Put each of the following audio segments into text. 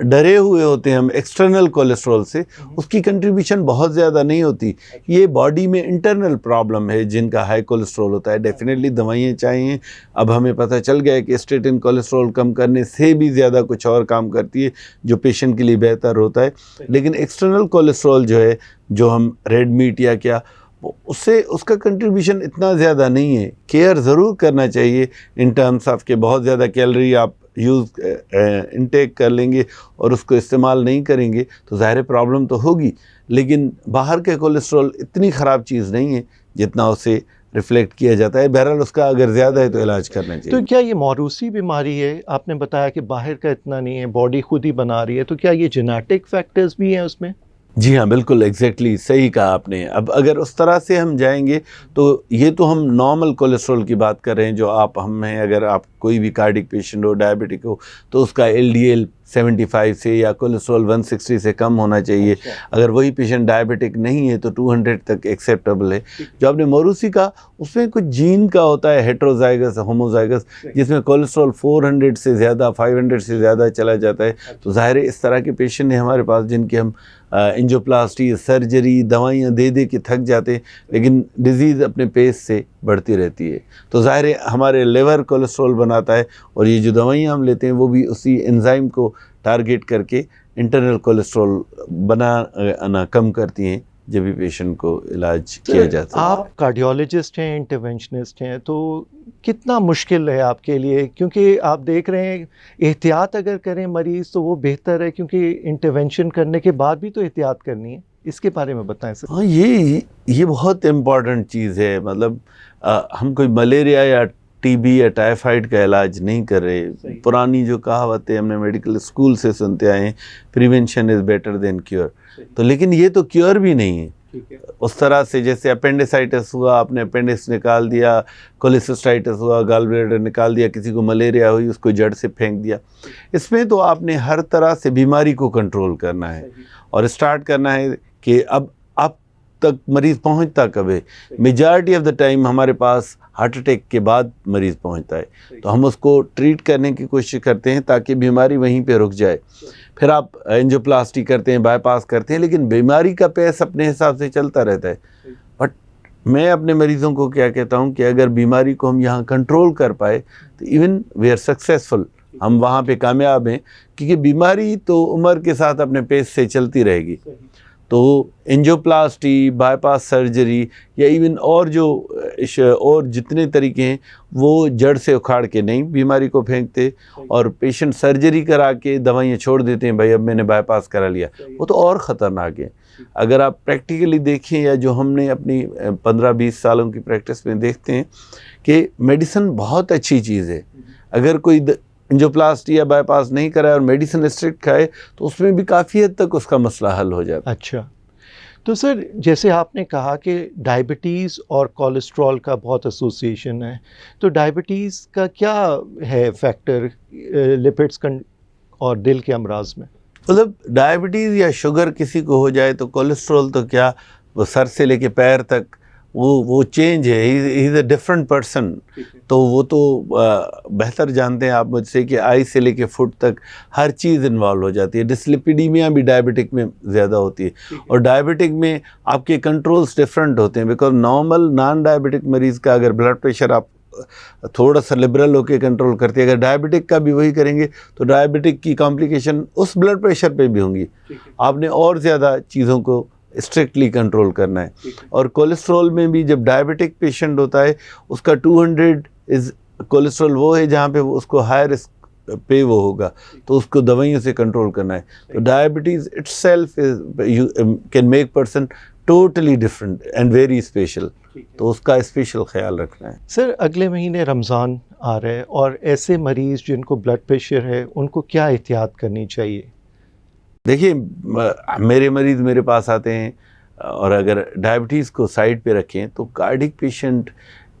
ڈرے ہوئے ہوتے ہیں ہم ایکسٹرنل کولیسٹرول سے, اس کی کنٹریبیوشن بہت زیادہ نہیں ہوتی. یہ باڈی میں انٹرنل پرابلم ہے جن کا ہائی کولیسٹرول ہوتا ہے. ڈیفینیٹلی دوائیاں چاہیے. اب ہمیں پتہ چل گیا ہے کہ اسٹیٹن کولیسٹرول کم کرنے سے بھی زیادہ کچھ اور کام کرتی ہے جو پیشنٹ کے لیے بہتر ہوتا ہے. لیکن ایکسٹرنل کولیسٹرول جو ہے, جو ہم ریڈ میٹ یا کیا, اس کا کنٹریبیوشن اتنا زیادہ نہیں ہے. کیئر ضرور کرنا چاہیے ان ٹرمس آف کہ بہت زیادہ کیلری آپ انٹیک کر لیں گے اور اس کو استعمال نہیں کریں گے تو ظاہر پرابلم تو ہوگی. لیکن باہر کے کولیسٹرول اتنی خراب چیز نہیں ہے جتنا اسے ریفلیکٹ کیا جاتا ہے. بہرحال اس کا اگر زیادہ ہے تو علاج کرنا چاہیے. تو کیا یہ موروثی بیماری ہے؟ آپ نے بتایا کہ باہر کا اتنا نہیں ہے, باڈی خود ہی بنا رہی ہے, تو کیا یہ جینیٹک فیکٹرز بھی ہیں اس میں؟ جی ہاں, بالکل ایگزیکٹلی صحیح کہا آپ نے. اب اگر اس طرح سے ہم جائیں گے تو یہ تو ہم نارمل کولیسٹرول کی بات کر رہے ہیں جو ہم ہیں. اگر آپ کوئی بھی کارڈک پیشنٹ ہو, ڈائبٹک ہو, تو اس کا LDL 75 سے یا کولیسٹرول 160 سے کم ہونا چاہیے. اگر وہی پیشنٹ ڈائبٹک نہیں ہے تو 200 تک ایکسیپٹیبل ہے. جو آپ نے موروثی کا, اس میں کچھ جین کا ہوتا ہے, ہیٹروزائگس ہوموزائگس, جس میں کولیسٹرول 400 سے زیادہ 500 سے زیادہ چلا جاتا ہے. تو ظاہر ہے اس طرح کے پیشنٹ ہیں ہمارے پاس جن کے ہم انجوپلاسٹی, سرجری, دوائیاں دے دے کے تھک جاتے ہیں, لیکن ڈیزیز اپنے پیس سے بڑھتی رہتی ہے. تو ظاہر ہے ہمارے لیور کولیسٹرول بناتا ہے, اور یہ جو دوائیاں ہم لیتے ہیں وہ بھی اسی انزائم کو ٹارگیٹ کر کے انٹرنل کولیسٹرول بنانا کم کرتی ہیں جب بھی پیشنٹ کو علاج کیا جاتا ہے. آپ کارڈیولوجسٹ ہیں, انٹرونشنسٹ ہیں, تو کتنا مشکل ہے آپ کے لیے؟ کیونکہ آپ دیکھ رہے ہیں احتیاط اگر کریں مریض تو وہ بہتر ہے, کیونکہ انٹرونشن کرنے کے بعد بھی تو احتیاط کرنی ہے. اس کے بارے میں بتائیں سر. ہاں, یہ بہت امپورٹنٹ چیز ہے. مطلب ہم کوئی ملیریا یا TB یا ٹائیفائڈ کا علاج نہیں کر رہے. پرانی جو کہاوتیں ہم نے میڈیکل اسکول سے سنتے آئے ہیں, prevention is better than cure. تو لیکن یہ تو کیور بھی نہیں ہے. اس طرح سے جیسے اپینڈیسائٹس ہوا, آپ نے اپینڈکس نکال دیا, کولیسسٹائٹس ہوا, گال بلیڈر نکال دیا, کسی کو ملیریا ہوئی اس کو جڑ سے پھینک دیا. اس میں تو آپ نے ہر طرح سے بیماری کو کنٹرول کرنا ہے اور اسٹارٹ کرنا ہے کہ اب تک مریض پہنچتا کب ہے. میجارٹی آف دا ٹائم ہمارے پاس ہارٹ اٹیک کے بعد مریض پہنچتا ہے, تو ہم اس کو ٹریٹ کرنے کی کوشش کرتے ہیں تاکہ بیماری وہیں پہ رک جائے. پھر آپ انجوپلاسٹی کرتے ہیں, بائی پاس کرتے ہیں, لیکن بیماری کا پیس اپنے حساب سے چلتا رہتا ہے. بٹ میں اپنے مریضوں کو کیا کہتا ہوں کہ اگر بیماری کو ہم یہاں کنٹرول کر پائے تو ایون وی آر سکسیزفل, ہم وہاں پہ کامیاب ہیں, کیونکہ بیماری تو عمر کے ساتھ اپنے پیس سے چلتی رہے گی. تو انجوپلاسٹی, بائی پاس سرجری یا ایون اور جتنے طریقے ہیں وہ جڑ سے اکھاڑ کے نہیں بیماری کو پھینکتے, اور پیشنٹ سرجری کرا کے دوائیاں چھوڑ دیتے ہیں, بھائی اب میں نے بائی پاس کرا لیا, وہ تو اور خطرناک ہے. اگر آپ پریکٹیکلی دیکھیں یا جو ہم نے اپنی 15-20 سالوں کی پریکٹس میں دیکھتے ہیں کہ میڈیسن بہت اچھی چیز ہے. اگر کوئی انجوپلاسٹی یا بائی پاس نہیں کرائے اور میڈیسن اسٹرکٹ کھائے تو اس میں بھی کافی حد تک اس کا مسئلہ حل ہو جاتا ہے. اچھا, تو سر جیسے آپ نے کہا کہ ڈائبٹیز اور کولیسٹرول کا بہت ایسوسیشن ہے, تو ڈائبٹیز کا کیا ہے فیکٹر لپڈس اور دل کے امراض میں؟ مطلب ڈائبٹیز یا شوگر کسی کو ہو جائے تو کولیسٹرول تو کیا, وہ سر سے لے کے پیر تک وہ چینج ہے, ہی از اے ڈفرنٹ پرسن. تو وہ تو بہتر جانتے ہیں آپ مجھ سے کہ آئی سے لے کے فٹ تک ہر چیز انوالو ہو جاتی ہے. ڈسلپیڈیمیا بھی ڈائبٹک میں زیادہ ہوتی ہے, اور ڈائبٹک میں آپ کے کنٹرولز ڈفرنٹ ہوتے ہیں. بیکاز نارمل نان ڈائبٹک مریض کا اگر بلڈ پریشر آپ تھوڑا سا لبرل ہو کے کنٹرول کرتے ہیں, اگر ڈائبٹک کا بھی وہی کریں گے تو ڈائبٹک کی کمپلیکیشن اس بلڈ پریشر پہ بھی ہوں گی. آپ نے اور زیادہ چیزوں کو اسٹرکٹلی کنٹرول کرنا ہے. اور کولیسٹرول میں بھی جب ڈائبٹک پیشنٹ ہوتا ہے اس کا 200 کولیسٹرول وہ ہے جہاں پہ اس کو ہائی رسک پہ وہ ہوگا, تو اس کو دوائیوں سے کنٹرول کرنا ہے. تو diabetes it self can make person totally different and very special, تو اس کا اسپیشل خیال رکھنا ہے. سر اگلے مہینے رمضان آ رہا ہے, اور ایسے مریض جن کو بلڈ پریشر ہے ان کو کیا احتیاط کرنی چاہیے؟ دیکھیے, میرے مریض میرے پاس آتے ہیں اور اگر ڈائبٹیز کو سائڈ پہ رکھیں تو کارڈک پیشنٹ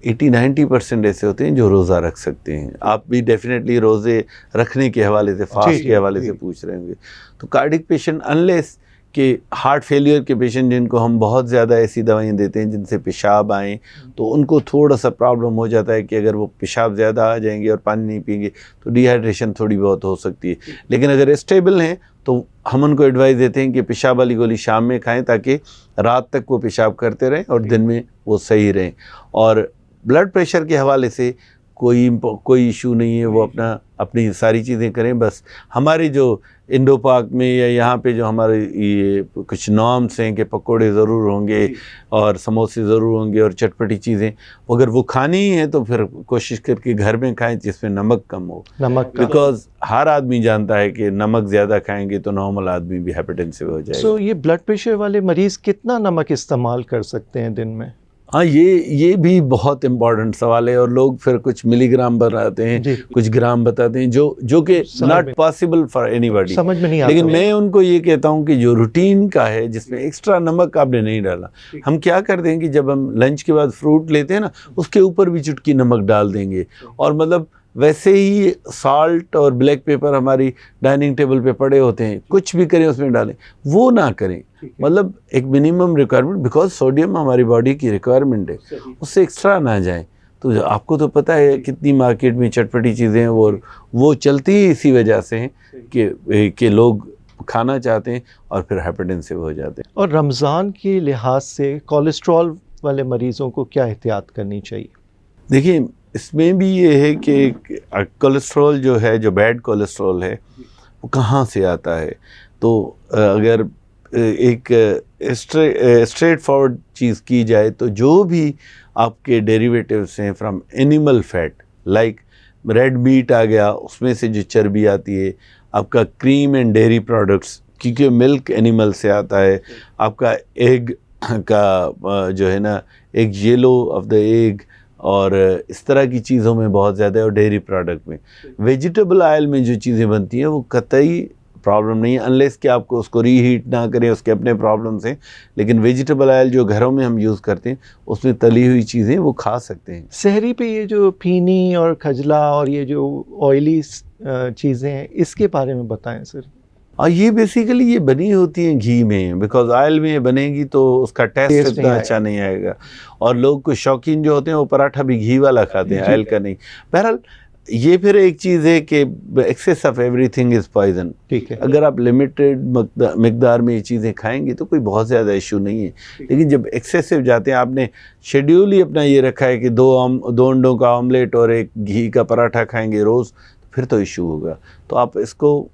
80-90% ایسے ہوتے ہیں جو روزہ رکھ سکتے ہیں. آپ بھی ڈیفینیٹلی روزے رکھنے کے حوالے سے, فاسٹ کے حوالے سے پوچھ رہے ہوں گے. تو کارڈک پیشنٹ انلیس کہ ہارٹ فیلئر کے پیشنٹ جن کو ہم بہت زیادہ ایسی دوائیں دیتے ہیں جن سے پیشاب آئیں تو ان کو تھوڑا سا پرابلم ہو جاتا ہے کہ اگر وہ پیشاب زیادہ آ جائیں گے اور پانی نہیں پئیں گے تو ڈی ہائیڈریشن تھوڑی بہت ہو سکتی ہے. لیکن اگر اسٹیبل ہیں تو ہم ان کو ایڈوائز دیتے ہیں کہ پیشاب والی گولی شام میں کھائیں تاکہ رات تک وہ پیشاب کرتے رہیں اور دن میں وہ صحیح رہیں. اور بلڈ پریشر کے حوالے سے کوئی ایشو نہیں ہے, وہ اپنی ساری چیزیں کریں. بس ہمارے جو انڈو پاک میں یا یہاں پہ جو ہمارے یہ کچھ نارمس ہیں کہ پکوڑے ضرور ہوں گے اور سموسے ضرور ہوں گے اور چٹپٹی چیزیں, اگر وہ کھانی ہی ہیں تو پھر کوشش کر کے گھر میں کھائیں جس میں نمک کم ہو, بیکاز ہر آدمی جانتا ہے کہ نمک زیادہ کھائیں گے تو نارمل آدمی بھی ہیپاٹائٹس ہو جائے گا. یہ بلڈ پریشر والے مریض کتنا نمک استعمال کر سکتے ہیں دن میں؟ ہاں, یہ بھی بہت امپورٹنٹ سوال ہے, اور لوگ پھر کچھ ملی گرام بتاتے ہیں, کچھ گرام بتاتے ہیں, جو کہ not possible for any body, سمجھ میں نہیں آتا. لیکن میں ان کو یہ کہتا ہوں کہ جو روٹین کا ہے جس میں ایکسٹرا نمک آپ نے نہیں ڈالا, ہم کیا کرتے ہیں کہ جب ہم لنچ کے بعد فروٹ لیتے ہیں نا اس کے اوپر بھی چٹکی نمک ڈال دیں گے, اور مطلب ویسے ہی سالٹ اور بلیک پیپر ہماری ڈائننگ ٹیبل پہ پڑے ہوتے ہیں, کچھ بھی کریں اس میں ڈالیں, وہ نہ کریں. مطلب ایک منیمم ریکوائرمنٹ, بیکاز سوڈیم ہماری باڈی کی ریکوائرمنٹ ہے, اس سے ایکسٹرا نہ جائیں. تو آپ کو تو پتہ ہے کتنی مارکیٹ میں چٹپٹی چیزیں ہیں, وہ چلتی ہی اسی وجہ سے ہیں کہ لوگ کھانا چاہتے ہیں اور پھر ہیپاٹائٹس ہو جاتے ہیں. اور رمضان کے لحاظ سے کولیسٹرول والے مریضوں کو کیا احتیاط کرنی چاہیے؟ دیکھیں, اس میں بھی یہ ہے کہ کولیسٹرول جو ہے, جو بیڈ کولیسٹرول ہے, وہ کہاں سے آتا ہے. تو اگر ایک اسٹریٹ فارورڈ چیز کی جائے تو جو بھی آپ کے ڈیریویٹیوز ہیں from animal fat, like red meat آ گیا, اس میں سے جو چربی آتی ہے, آپ کا کریم اینڈ ڈیری پروڈکٹس کیونکہ ملک اینیمل سے آتا ہے, آپ کا ایگ کا جو ہے نا egg yellow of the egg, اور اس طرح کی چیزوں میں بہت زیادہ ہے. اور ڈیری پروڈکٹ میں ویجیٹیبل آئل میں جو چیزیں بنتی ہیں وہ قطعی پرابلم نہیں ہے, انلیس کہ آپ کو اس کو ری ہیٹ نہ کریں, اس کے اپنے پرابلمس ہیں. لیکن ویجیٹیبل آئل جو گھروں میں ہم یوز کرتے ہیں اس میں تلی ہوئی چیزیں وہ کھا سکتے ہیں. سحری پہ یہ جو پھینی اور کھجلا اور یہ جو آئلی چیزیں ہیں اس کے بارے میں بتائیں سر. یہ بیسیکلی یہ بنی ہوتی ہیں گھی میں, بیکاز آئل میں بنے گی تو اس کا ٹیسٹ اتنا اچھا نہیں آئے گا, اور لوگ کو شوقین جو ہوتے ہیں وہ پراٹھا بھی گھی والا کھاتے ہیں, آئل کا نہیں. بہرحال یہ پھر ایک چیز ہے کہ access of every thing is poison. اگر آپ لمیٹڈ مقدار میں یہ چیزیں کھائیں گے تو کوئی بہت زیادہ ایشو نہیں ہے, لیکن جب ایکسیسو جاتے ہیں, آپ نے شیڈیول ہی اپنا یہ رکھا ہے کہ 2 انڈوں کا آملیٹ اور 1 گھی کا پراٹھا کھائیں گے روز, پھر تو ایشو ہوگا. تو آپ اس کو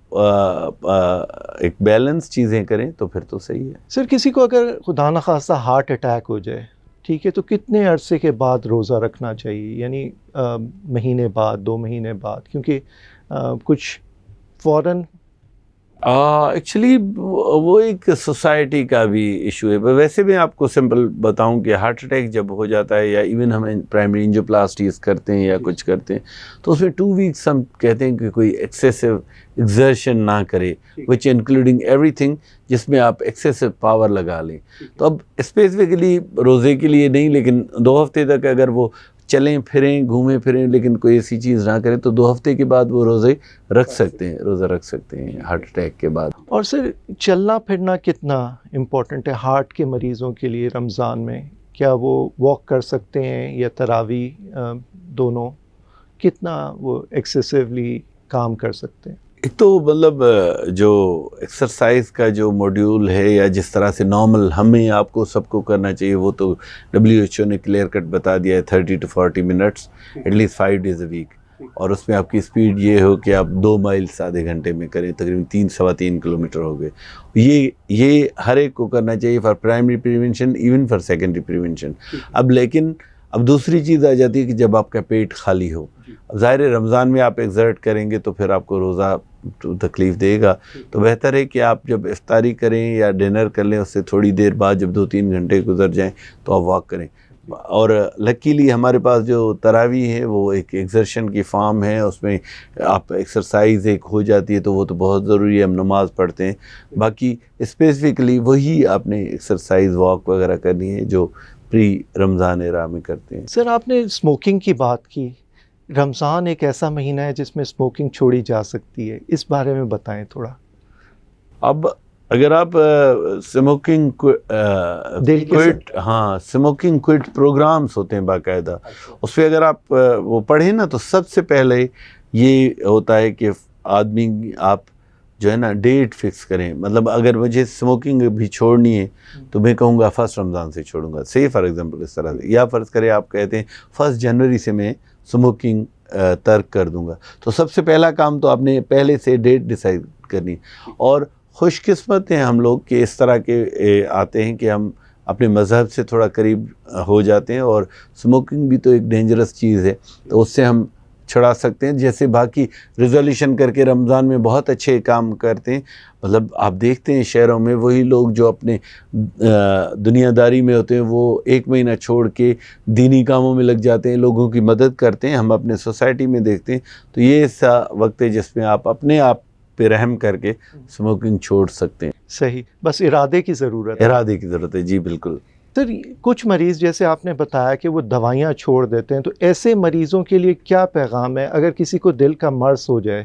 ایک بیلنس چیزیں کریں تو پھر تو صحیح ہے. سر, کسی کو اگر خدا نخواستہ ہارٹ اٹیک ہو جائے, ٹھیک ہے, تو کتنے عرصے کے بعد روزہ رکھنا چاہیے؟ یعنی مہینے بعد, 2 مہینے بعد, کیونکہ کچھ فوراً ایکچولی وہ ایک سوسائٹی کا بھی ایشو ہے. ویسے میں آپ کو سمپل بتاؤں کہ ہارٹ اٹیک جب ہو جاتا ہے یا ایون ہم پرائمری انجیوپلاسٹیز کرتے ہیں یا کچھ کرتے ہیں تو اس میں 2 ویکس ہم کہتے ہیں کہ کوئی ایکسیسو ایگزرشن نہ کرے, وچ انکلوڈنگ ایوری تھنگ, جس میں آپ ایکسیسو پاور لگا لیں. تو اب اسپیسیفکلی روزے کے لیے نہیں, لیکن 2 ہفتے تک اگر وہ چلیں پھریں, گھومیں پھریں, لیکن کوئی ایسی چیز نہ کریں تو 2 ہفتے کے بعد وہ روزہ رکھ سکتے ہیں ہارٹ اٹیک کے بعد. اور سر, چلنا پھرنا کتنا امپورٹنٹ ہے ہارٹ کے مریضوں کے لیے رمضان میں؟ کیا وہ واک کر سکتے ہیں یا تراویح دونوں, کتنا وہ ایکسیسولی کام کر سکتے ہیں؟ ایک تو مطلب جو ایکسرسائز کا جو موڈیول ہے یا جس طرح سے نارمل ہمیں آپ کو سب کو کرنا چاہیے, وہ تو WHO نے کلیئر کٹ بتا دیا ہے, 30 to 40 minutes at least 5 days a week. اور اس میں آپ کی سپیڈ یہ ہو کہ آپ 2 مائلس آدھے گھنٹے میں کریں, تقریباً 3-3.25 کلومیٹر ہو گئے. یہ ہر ایک کو کرنا چاہیے for primary prevention, even for secondary prevention. لیکن اب دوسری چیز آ جاتی ہے کہ جب آپ کا پیٹ خالی ہو. اب ظاہر رمضان میں آپ ایگزرٹ کریں گے تو پھر آپ کو روزہ تکلیف دے گا, تو بہتر ہے کہ آپ جب افطاری کریں یا ڈنر کر لیں, اس سے تھوڑی دیر بعد جب 2-3 گھنٹے گزر جائیں تو آپ واک کریں. اور لکیلی ہمارے پاس جو تراویح ہے وہ ایک ایگزرشن کی فارم ہے, اس میں آپ ایکسرسائز ایک ہو جاتی ہے, تو وہ تو بہت ضروری ہے, ہم نماز پڑھتے ہیں. باقی اسپیسیفکلی وہی آپ نے ایکسرسائز واک وغیرہ کرنی ہے جو پری رمضان ایرا میں کرتے ہیں. سر, آپ نے اسموکنگ کی بات کی. رمضان ایک ایسا مہینہ ہے جس میں اسموکنگ چھوڑی جا سکتی ہے, اس بارے میں بتائیں تھوڑا. اب اگر آپ اسموکنگ کوئٹ، ہاں اسموکنگ کوئٹ پروگرامز ہوتے ہیں باقاعدہ، اس پہ اگر آپ وہ پڑھیں نا تو سب سے پہلے یہ ہوتا ہے کہ آدمی آپ جو ہے نا ڈیٹ فکس کریں. مطلب اگر مجھے اسموکنگ بھی چھوڑنی ہے تو میں کہوں گا 1 رمضان سے چھوڑوں گا، سے فار ایگزامپل اس طرح سے. یا فرض کرے آپ کہتے ہیں 1 جنوری سے میں اسموکنگ ترک کر دوں گا، تو سب سے پہلا کام تو آپ نے پہلے سے ڈیٹ ڈیسائیڈ کرنی. اور خوش قسمت ہیں ہم لوگ کہ اس طرح کے آتے ہیں کہ ہم اپنے مذہب سے تھوڑا قریب ہو جاتے ہیں، اور اسموکنگ بھی تو ایک ڈینجرس چیز ہے تو اس سے ہم چھڑا سکتے ہیں. جیسے باقی ریزولیوشن کر کے رمضان میں بہت اچھے کام کرتے ہیں. مطلب آپ دیکھتے ہیں شہروں میں وہی لوگ جو اپنے دنیا داری میں ہوتے ہیں وہ 1 مہینہ چھوڑ کے دینی کاموں میں لگ جاتے ہیں، لوگوں کی مدد کرتے ہیں. ہم اپنے سوسائٹی میں دیکھتے ہیں. تو یہ ایسا وقت ہے جس میں آپ اپنے آپ پہ رحم کر کے اسموکنگ چھوڑ سکتے ہیں. صحیح، بس ارادے کی ضرورت ہے. ارادے کی ضرورت ہے، جی بالکل. سر کچھ مریض جیسے آپ نے بتایا کہ وہ دوائیاں چھوڑ دیتے ہیں، تو ایسے مریضوں کے لیے کیا پیغام ہے؟ اگر کسی کو دل کا مرض ہو جائے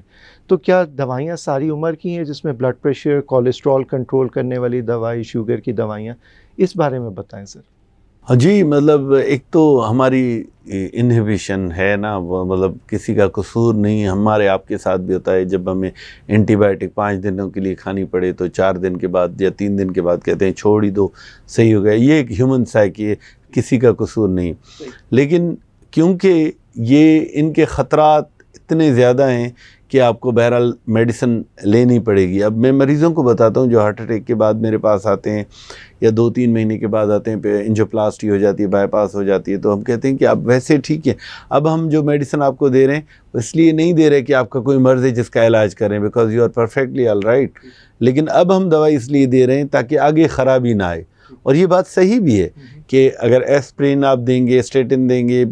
تو کیا دوائیاں ساری عمر کی ہیں، جس میں بلڈ پریشر، کولیسٹرول کنٹرول کرنے والی دوائی، شوگر کی دوائیاں، اس بارے میں بتائیں سر. جی مطلب ایک تو ہماری انہیبیشن ہے نا، وہ مطلب کسی کا قصور نہیں. ہمارے آپ کے ساتھ بھی ہوتا ہے جب ہمیں اینٹی بائیوٹک 5 دنوں کے لیے کھانی پڑے تو 4 دن کے بعد یا 3 دن کے بعد کہتے ہیں چھوڑ ہی دو، صحیح ہو گیا. یہ ایک ہیومن سائیکی ہے، کسی کا قصور نہیں. لیکن کیونکہ یہ ان کے خطرات اتنے زیادہ ہیں کہ آپ کو بہرحال میڈیسن لینی پڑے گی. اب میں مریضوں کو بتاتا ہوں جو ہارٹ اٹیک کے بعد میرے پاس آتے ہیں یا 2-3 مہینے کے بعد آتے ہیں، پہ انجیوپلاسٹی ہو جاتی ہے، بائی پاس ہو جاتی ہے، تو ہم کہتے ہیں کہ اب ویسے ٹھیک ہے، اب ہم جو میڈیسن آپ کو دے رہے ہیں اس لیے نہیں دے رہے کہ آپ کا کوئی مرض ہے جس کا علاج کریں، because you are perfectly all right. لیکن اب ہم دوائی اس لیے دے رہے ہیں تاکہ آگے خرابی نہ آئے. اور یہ بات صحیح بھی ہے کہ اگر ایسپرین آپ دیں گے، اسٹیٹن دیں گے،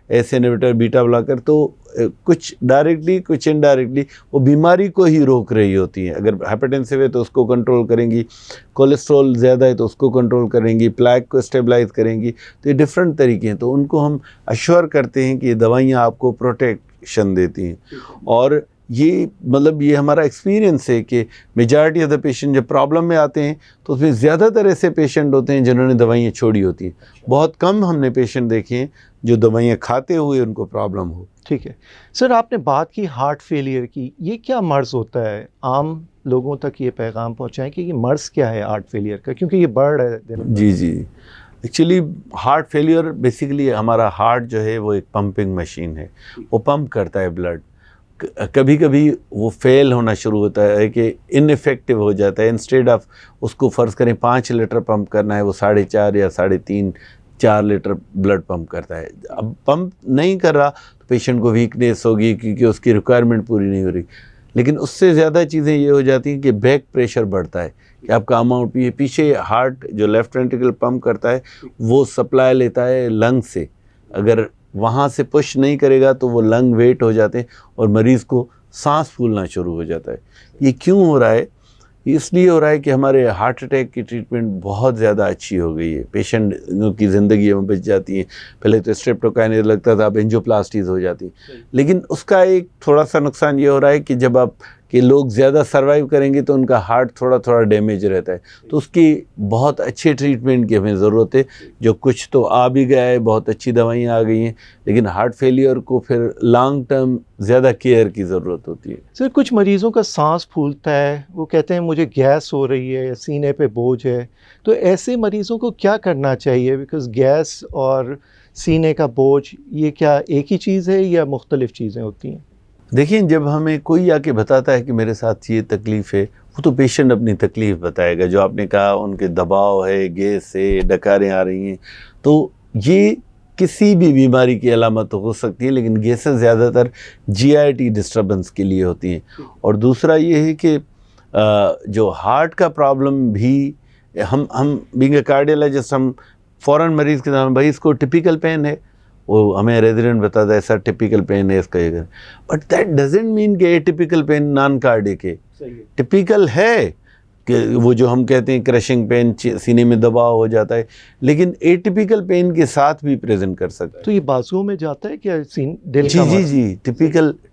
ایس انہیبیٹر، بیٹا بلاکر، تو کچھ ڈائریکٹلی کچھ انڈائریکٹلی وہ بیماری کو ہی روک رہی ہوتی ہیں. اگر ہائپرٹینسو ہے تو اس کو کنٹرول کریں گی، کولیسٹرول زیادہ ہے تو اس کو کنٹرول کریں گی، پلیک کو اسٹیبلائز کریں گی. تو یہ ڈفرینٹ طریقے ہیں. تو ان کو ہم اشور کرتے ہیں کہ یہ دوائیاں آپ کو پروٹیکشن دیتی ہیں. اور یہ مطلب یہ ہمارا ایکسپیرینس ہے کہ میجارٹی آف دا پیشنٹ جب پرابلم میں آتے ہیں تو اس میں زیادہ تر ایسے پیشنٹ ہوتے ہیں جنہوں نے دوائیاں چھوڑی ہوتی ہیں. بہت کم ہم نے پیشنٹ دیکھے ہیں جو دوائیاں کھاتے ہوئے ان کو پرابلم ہو. ٹھیک ہے سر، آپ نے بات کی ہارٹ فیلئر کی. یہ کیا مرض ہوتا ہے؟ عام لوگوں تک یہ پیغام پہنچائیں کہ یہ مرض کیا ہے ہارٹ فیلئر کا، کیونکہ یہ بڑھ رہا ہے. جی ایکچولی ہارٹ فیلئر بیسیکلی ہمارا ہارٹ جو ہے وہ ایک پمپنگ مشین ہے، وہ پمپ کرتا ہے بلڈ. کبھی کبھی وہ فیل ہونا شروع ہوتا ہے کہ ان افیکٹو ہو جاتا ہے. انسٹیڈ آف اس کو فرض کریں 5 لیٹر پمپ کرنا ہے، وہ 4.5 یا 3.5-4 لیٹر بلڈ پمپ کرتا ہے. اب پمپ نہیں کر رہا تو پیشنٹ کو ویکنیس ہوگی کیونکہ اس کی ریکوائرمنٹ پوری نہیں ہو رہی. لیکن اس سے زیادہ چیزیں یہ ہو جاتی ہیں کہ بیک پریشر بڑھتا ہے کہ آپ کا اماؤنٹ بھی پیچھے ہارٹ جو لیفٹ وینٹریکل پمپ کرتا ہے وہ سپلائی لیتا ہے لنگ سے. اگر وہاں سے پش نہیں کرے گا تو وہ لنگ ویٹ ہو جاتے ہیں اور مریض کو سانس پھولنا شروع ہو جاتا ہے. یہ کیوں ہو رہا ہے؟ اس لیے ہو رہا ہے کہ ہمارے ہارٹ اٹیک کی ٹریٹمنٹ بہت زیادہ اچھی ہو گئی ہے. پیشنٹ کی زندگیوں میں بچ جاتی ہیں. پہلے تو اسٹریپٹوکائنز لگتا تھا، اب انجیوپلاسٹیز ہو جاتی ہیں. لیکن اس کا ایک تھوڑا سا نقصان یہ ہو رہا ہے کہ جب آپ کہ لوگ زیادہ سروائیو کریں گے تو ان کا ہارٹ تھوڑا ڈیمیج رہتا ہے. تو اس کی بہت اچھے ٹریٹمنٹ کی ہمیں ضرورت ہے. جو کچھ تو آ بھی گیا ہے، بہت اچھی دوائیاں آ گئی ہیں، لیکن ہارٹ فیلئر کو پھر لانگ ٹرم زیادہ کیئر کی ضرورت ہوتی ہے. سر کچھ مریضوں کا سانس پھولتا ہے، وہ کہتے ہیں مجھے گیس ہو رہی ہے، سینے پہ بوجھ ہے. تو ایسے مریضوں کو کیا کرنا چاہیے؟ بیکاز گیس اور سینے کا بوجھ یہ کیا ایک ہی چیز ہے یا مختلف چیزیں ہوتی ہیں؟ دیکھیں جب ہمیں کوئی آ کے بتاتا ہے کہ میرے ساتھ یہ تکلیف ہے، وہ تو پیشنٹ اپنی تکلیف بتائے گا. جو آپ نے کہا ان کے دباؤ ہے، گیس ہے، ڈکاریں آ رہی ہیں، تو یہ کسی بھی بیماری کی علامت ہو سکتی ہے. لیکن گیسز زیادہ تر GIT ڈسٹربنس کے لیے ہوتی ہیں. اور دوسرا یہ ہے کہ جو ہارٹ کا پرابلم بھی ہم بینگ اے کارڈیالوجسٹ ہم فوراً مریض کے نام بھائی اس کو ٹپیکل پین ہے، وہ ہمیں ریزیڈنٹ بتاتا ہے ایسا ٹپیکل پین ہے اس کا. بٹ دیٹ ڈزنٹ مین کہ a typical pain non cardiac ہے. ٹپیکل ہے کہ وہ جو ہم کہتے ہیں کرشنگ پین، سینے میں دباؤ ہو جاتا ہے، لیکن اے ٹپیکل پین کے ساتھ بھی پریزنٹ کر سکتا ہے. تو یہ بازوؤں میں جاتا ہے کیا دل جی کا جی مرض؟ جی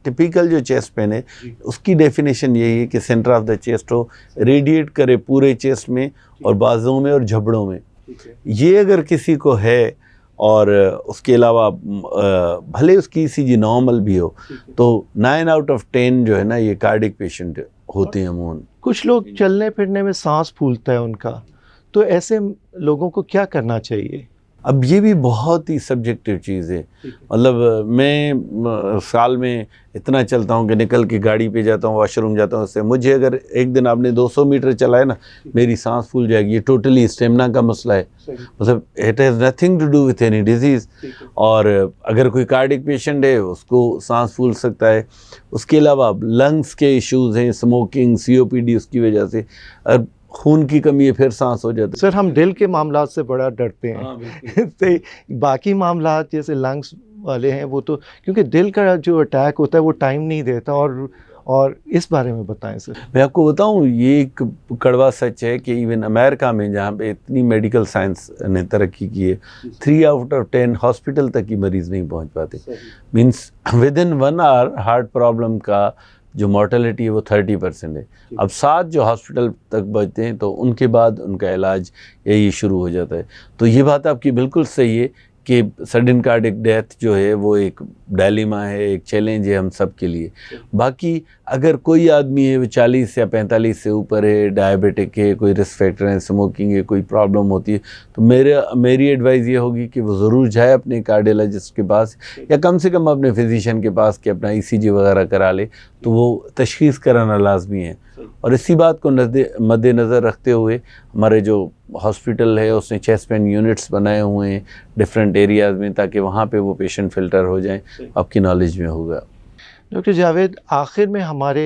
ٹپیکل جو چیسٹ پین ہے اس کی ڈیفینیشن یہی ہے کہ centre of the chest who, radiate کرے پورے چیسٹ میں اور بازوؤں میں اور جھبڑوں میں. یہ اگر کسی کو ہے اور اس کے علاوہ بھلے اس کی سی جی نارمل بھی ہو تو 9/10 جو ہے نا یہ کارڈک پیشنٹ ہوتے ہیں عموماً. کچھ لوگ چلنے پھرنے میں سانس پھولتا ہے ان کا، تو ایسے لوگوں کو کیا کرنا چاہیے؟ اب یہ بھی بہت ہی سبجیکٹیو چیز ہے. مطلب میں سال میں اتنا چلتا ہوں کہ نکل کے گاڑی پہ جاتا ہوں، واش روم جاتا ہوں، اس سے مجھے اگر ایک دن آپ نے 200 میٹر چلائے نا میری سانس پھول جائے گی. یہ ٹوٹلی اسٹیمنا کا مسئلہ ہے. مطلب it has nothing to do with any disease. اور اگر کوئی کارڈک پیشنٹ ہے اس کو سانس پھول سکتا ہے. اس کے علاوہ لنگس کے ایشوز ہیں، اسموکنگ، COPD اس کی وجہ سے، خون کی کمی ہے پھر سانس ہو جاتا ہے. سر ہم دل کے معاملات سے بڑا ڈرتے ہیں. باقی معاملات جیسے لنگس والے ہیں وہ تو کیونکہ دل کا جو اٹیک ہوتا ہے وہ ٹائم نہیں دیتا. اور اس بارے میں بتائیں سر. میں آپ کو بتاؤں یہ ایک کڑوا سچ ہے کہ ایون امریکہ میں جہاں پہ اتنی میڈیکل سائنس نے ترقی کی ہے 3/10 ہاسپٹل تک ہی مریض نہیں پہنچ پاتے. مینس ودن 1 hour ہارٹ پرابلم کا جو مورٹیلٹی ہے وہ 30% ہے. اب 7 جو ہاسپٹل تک بچتے ہیں تو ان کے بعد ان کا علاج یہی شروع ہو جاتا ہے. تو یہ بات آپ کی بالکل صحیح ہے کہ سڈن کارڈک ڈیتھ جو ہے وہ ایک ڈائلیما ہے، ایک چیلنج ہے ہم سب کے لیے. باقی اگر کوئی آدمی ہے وہ 40 یا 45 سے اوپر ہے، ڈائبیٹک ہے، کوئی رسک فیکٹر ہے، اسموکنگ ہے، کوئی پرابلم ہوتی ہے تو میری ایڈوائز یہ ہوگی کہ وہ ضرور جائے اپنے کارڈیالوجسٹ کے پاس یا کم سے کم اپنے فزیشین کے پاس کہ اپنا ECG وغیرہ کرا لے تو وہ تشخیص کرانا لازمی ہے. اور اسی بات کو مد نظر رکھتے ہوئے ہمارے جو ہاسپٹل ہے اس نے چیسٹ پین یونٹس بنائے ہوئے ہیں ڈفرینٹ ایریاز میں تاکہ وہاں پہ وہ پیشنٹ فلٹر ہو جائیں. آپ کی نالج میں ہوگا. ڈاکٹر جاوید آخر میں ہمارے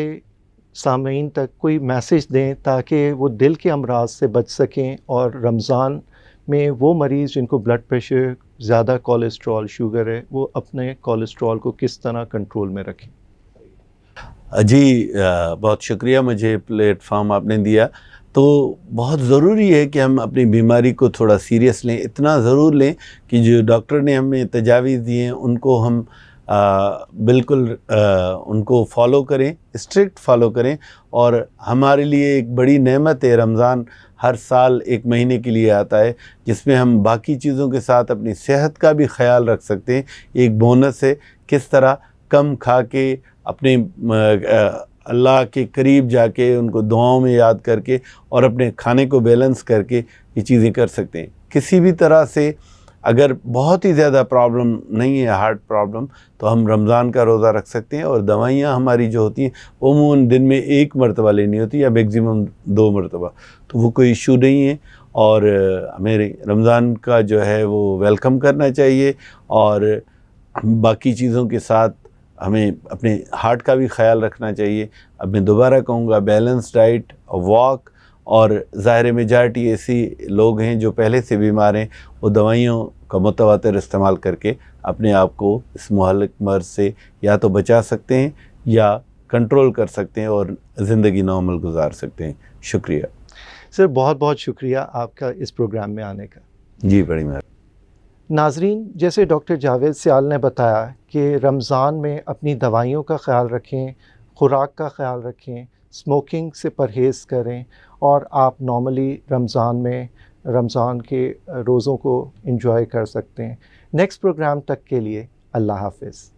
سامعین تک کوئی میسیج دیں تاکہ وہ دل کے امراض سے بچ سکیں اور رمضان میں وہ مریض جن کو بلڈ پریشر، زیادہ کولیسٹرول، شوگر ہے وہ اپنے کولیسٹرول کو کس طرح کنٹرول میں رکھیں. جی بہت شکریہ مجھے پلیٹ فارم آپ نے دیا. تو بہت ضروری ہے کہ ہم اپنی بیماری کو تھوڑا سیریس لیں. اتنا ضرور لیں کہ جو ڈاکٹر نے ہمیں تجاویز دی ہیں ان کو ہم بالکل ان کو فالو کریں، اسٹرکٹ فالو کریں. اور ہمارے لیے ایک بڑی نعمت ہے رمضان، ہر سال 1 مہینے کے لیے آتا ہے جس میں ہم باقی چیزوں کے ساتھ اپنی صحت کا بھی خیال رکھ سکتے ہیں. ایک بونس ہے کس طرح کم کھا کے اپنے اللہ کے قریب جا کے ان کو دعاؤں میں یاد کر کے اور اپنے کھانے کو بیلنس کر کے یہ چیزیں کر سکتے ہیں. کسی بھی طرح سے اگر بہت ہی زیادہ پرابلم نہیں ہے، ہارٹ پرابلم، تو ہم رمضان کا روزہ رکھ سکتے ہیں. اور دوائیاں ہماری جو ہوتی ہیں وہ عموماً دن میں 1 مرتبہ لینی ہوتی ہے یا میگزیمم 2 مرتبہ، تو وہ کوئی ایشو نہیں ہے. اور ہمیں رمضان کا جو ہے وہ ویلکم کرنا چاہیے. اور باقی چیزوں کے ساتھ ہمیں اپنے ہارٹ کا بھی خیال رکھنا چاہیے. اب میں دوبارہ کہوں گا بیلنس ڈائٹ، واک، اور ظاہر میجارٹی ایسی لوگ ہیں جو پہلے سے بیمار ہیں وہ دوائیوں کا متواتر استعمال کر کے اپنے آپ کو اس مہلک مرض سے یا تو بچا سکتے ہیں یا کنٹرول کر سکتے ہیں اور زندگی نارمل گزار سکتے ہیں. شکریہ سر، بہت بہت شکریہ آپ کا اس پروگرام میں آنے کا. جی بڑی مہربانی. ناظرین، جیسے ڈاکٹر جاوید سیال نے بتایا کہ رمضان میں اپنی دوائیوں کا خیال رکھیں، خوراک کا خیال رکھیں، اسموکنگ سے پرہیز کریں اور آپ نارملی رمضان کے روزوں کو انجوائے کر سکتے ہیں. نیکسٹ پروگرام تک کے لیے اللہ حافظ.